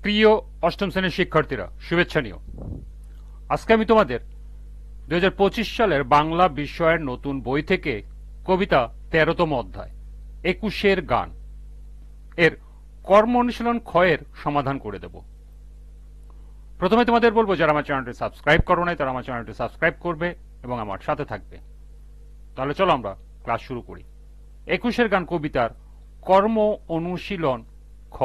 প্রিয় অষ্টম শ্রেণীর শিক্ষার্থীরা, শুভেচ্ছা নিও। আজকে আমি তোমাদের 2025 সালের বাংলা বিষয়ের নতুন বই থেকে কবিতা 13তম অধ্যায় 21-এর গান এর কর্ম অনুশীলন ক্ষয়ের সমাধান করে দেব। প্রথমে তোমাদের বলবো, যারা আমার চ্যানেলটি সাবস্ক্রাইব করো নাই তারা আমার চ্যানেলটি সাবস্ক্রাইব করবে এবং আমার সাথে থাকবে। তাহলে চলো আমরা ক্লাস শুরু করি। 21-এর গান কবিতার কর্ম অনুশীলন খ।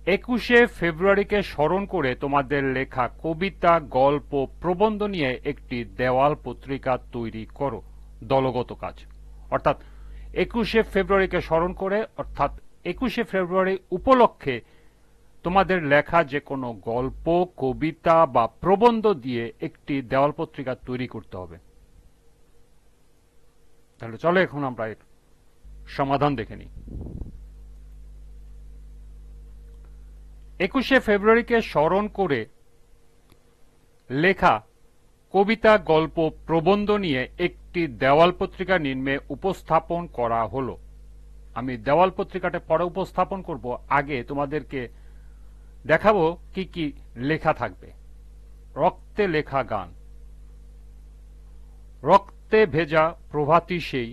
21শে ফেব্রুয়ারিকে স্মরণ করে তোমাদের লেখা কবিতা, গল্প, প্রবন্ধ নিয়ে একটি দেওয়াল পত্রিকা তৈরি করো। দলগত কাজ, অর্থাৎ 21শে ফেব্রুয়ারিকে স্মরণ করে, অর্থাৎ 21শে ফেব্রুয়ারি উপলক্ষে তোমাদের লেখা যে কোনো গল্প, কবিতা বা প্রবন্ধ দিয়ে একটি দেওয়াল পত্রিকা তৈরি করতে হবে। তাহলে চলো এখন আমরা এর সমাধান দেখে নিই। 21শে ফেব্রুয়ারিকে স্মরণ করে লেখা কবিতা, গল্প, প্রবন্ধ নিয়ে একটি দেওয়াল পত্রিকা নিম্নে উপস্থাপন করা হলো। আমি দেওয়াল পত্রিকাটা পরে উপস্থাপন করব, আগে তোমাদেরকে দেখাবো কি কি লেখা থাকবে। রক্তে লেখা গান। রক্তে ভেজা প্রভাতী সেই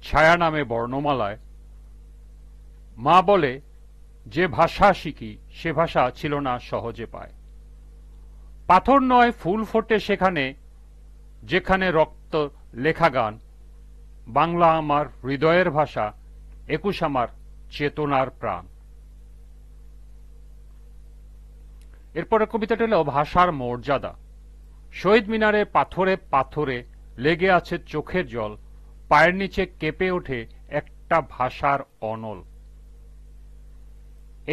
ছায়া নামে বর্ণমালায় মা বলে, যে ভাষা শিখি সে ভাষা ছিল না সহজে পায়। পাথর নয় ফুল ফোটে সেখানে যেখানে রক্ত লেখা গান। বাংলা আমার হৃদয়ের ভাষা, 21 আমার চেতনার প্রাণ। এরপরে কবিতাটা হলো ভাষার মর্যাদা। শহীদ মিনারে পাথরে পাথরে লেগে আছে চোখের জল, পায়ের নিচে কেঁপে ওঠে একটা ভাষার অনল।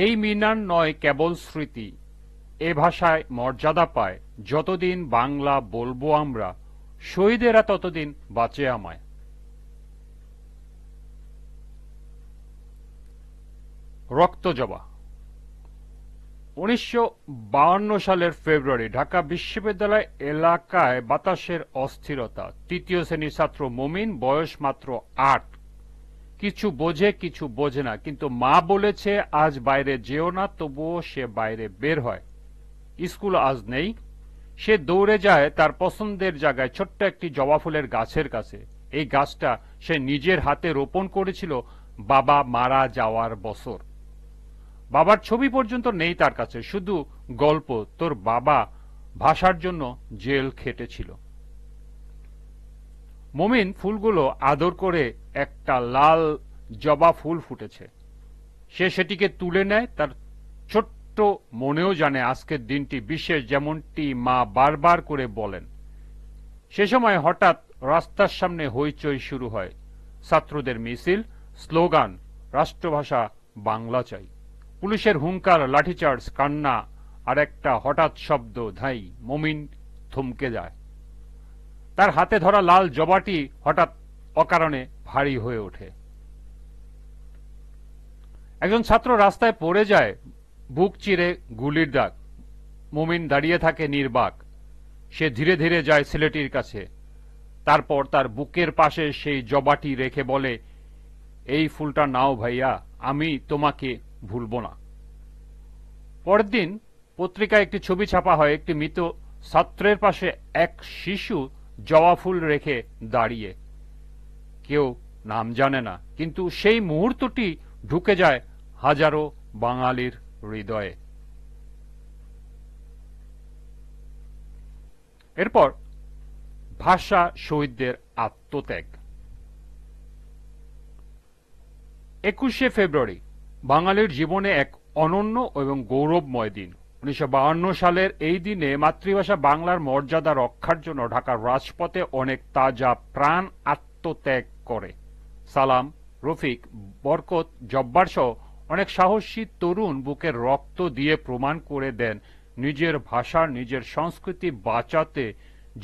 এই মিনার নয় কেবল স্মৃতি, এ ভাষায় মর্যাদা পায় যতদিন বাংলা বলবো আমরা, শহীদেরা ততদিন বাঁচে আমায়। রক্তজবা। 1952 সালের ফেব্রুয়ারি ঢাকা বিশ্ববিদ্যালয় এলাকায় বাতাসের অস্থিরতা। তৃতীয় শ্রেণীর ছাত্র মমিন, বয়স মাত্র 8। কিছু বোঝে কিছু বোঝে না, কিন্তু মা বলেছে আজ বাইরে যেও না, তবুও সে বাইরে বের হয়। স্কুল আজ নেই। সে দৌড়ে যায় তার পছন্দের জায়গায়, ছোট্ট একটি জবা ফুলের গাছের কাছে। এই গাছটা সে নিজের হাতে রোপণ করেছিল বাবা মারা যাওয়ার বছর। বাবার ছবি পর্যন্ত নেই তার কাছে, শুধু গল্প, তোর বাবা ভাষার জন্য জেল খেটেছিল। মমিন ফুলগুলো আদর করে একটা লাল জবা ফুল ফুটেছে। সে সেটিকে তুলে নেয়। তার ছোট্ট মনেও জানে আজকের দিনটি বিশেষ, যেমনটি মা বারবার করে বলেন। সে সময় হঠাৎ রাস্তার সামনে হইচই শুরু হয়। ছাত্রদের মিছিল, স্লোগান, রাষ্ট্রভাষা বাংলা চাই। পুলিশের হুঙ্কার, লাঠিচার্জ, কান্না, আর একটা হঠাৎ শব্দ, ধাই। মমিন থমকে যায়। তার হাতে ধরা লাল জবাটি হঠাৎ অকারণে ভারী হয়ে ওঠে। একজন ছাত্র রাস্তায় পড়ে যায়, বুক চিরে গুলির দাগ। মমিন দাঁড়িয়ে থাকে নির্বাক। সে ধীরে ধীরে যায় ছেলেটির কাছে। তারপর তার বুকের পাশে সেই জবাটি রেখে বলে, এই ফুলটা নাও ভাইয়া, আমি তোমাকে ভুলব না। পরের দিন পত্রিকায় একটি ছবি ছাপা হয়। একটি মৃত ছাত্রের পাশে এক শিশু জবা ফুল রেখে দাঁড়িয়ে। কেউ নাম জানে না, কিন্তু সেই মুহূর্তটি ঢুকে যায় হাজারো বাঙালির হৃদয়ে। এরপর ভাষা শহীদদের আত্মত্যাগ। 21শে ফেব্রুয়ারি বাঙালির জীবনে এক অনন্য এবং গৌরবময় দিন। 1952 সালের এই দিনে মাতৃভাষা বাংলার মর্যাদা রক্ষার জন্য ঢাকার রাজপথে অনেক তাজা প্রাণ আত্মত্যাগ করে। সালাম, রফিক, বরকত, জব্বার সহ অনেক সাহসী তরুণ বুকের রক্ত দিয়ে প্রমাণ করে দেন নিজের ভাষা, নিজের সংস্কৃতি বাঁচাতে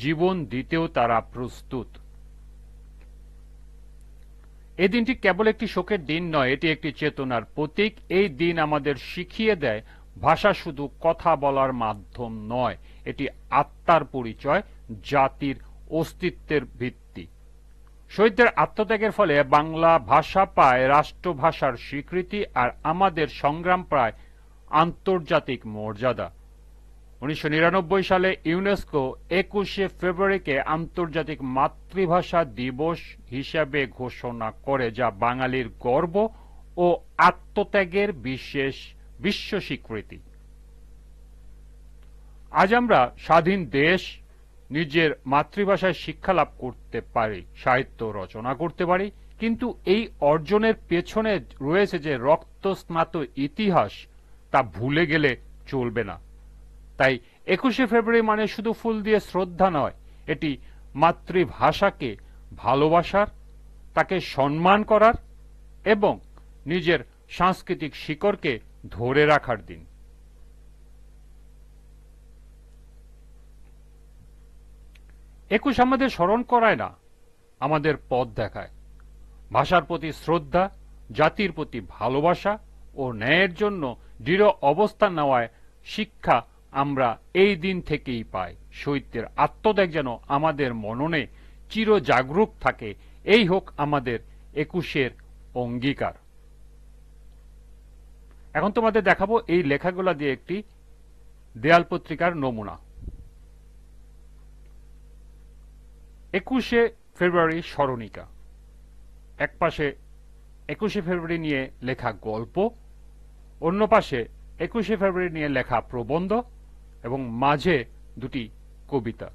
জীবন দিতেও তারা প্রস্তুত। এই দিনটি কেবল একটি শোকের দিন নয়, এটি একটি চেতনার প্রতীক। এই দিন আমাদের শিখিয়ে দেয় ভাষা শুধু কথা বলার মাধ্যম নয়, এটি আত্মার পরিচয়, জাতির অস্তিত্বের ভিত্তি। শহীদদের আত্মত্যাগের ফলে বাংলা ভাষা পায় রাষ্ট্রভাষার স্বীকৃতি, আর আমাদের সংগ্রাম প্রায় আন্তর্জাতিক মর্যাদা। 1999 সালে ইউনেস্কো 21শে ফেব্রুয়ারিকে আন্তর্জাতিক মাতৃভাষা দিবস হিসাবে ঘোষণা করে, যা বাঙালির গর্ব ও আত্মত্যাগের বিশেষ বিশ্ব স্বীকৃতি। আজ আমরা স্বাধীন দেশ, নিজের মাতৃভাষায় শিক্ষা লাভ করতে পারি, সাহিত্য রচনা করতে পারি, কিন্তু এই অর্জনের পেছনে রয়েছে যে রক্তস্নাত ইতিহাস, তা ভুলে গেলে চলবে না। তাই 21শে ফেব্রুয়ারি মানে শুধু ফুল দিয়ে শ্রদ্ধা নয়, এটি মাতৃভাষাকে ভালোবাসার, তাকে সম্মান করার এবং নিজের সাংস্কৃতিক শিকড়কে ধরে রাখার দিন। 21 আমাদের স্মরণ করায় না, আমাদের পথ দেখায়। ভাষার প্রতি শ্রদ্ধা, জাতির প্রতি ভালোবাসা ও ন্যায়ের জন্য দৃঢ় অবস্থান নেওয়ায় শিক্ষা আমরা এই দিন থেকেই পাই। শহীদদের আত্মত্যাগ যেন আমাদের মননে চির জাগরুক থাকে, এই হোক আমাদের 21-এর অঙ্গীকার। এখন তোমাদের দেখাবো এই লেখাগুলা দিয়ে একটি দেয়াল পত্রিকার নমুনা। 21শে ফেব্রুয়ারি স্মরণিকা। এক পাশে 21শে ফেব্রুয়ারি নিয়ে লেখা গল্প, অন্য পাশে 21শে ফেব্রুয়ারি নিয়ে লেখা প্রবন্ধ এবং মাঝে দুটি কবিতা।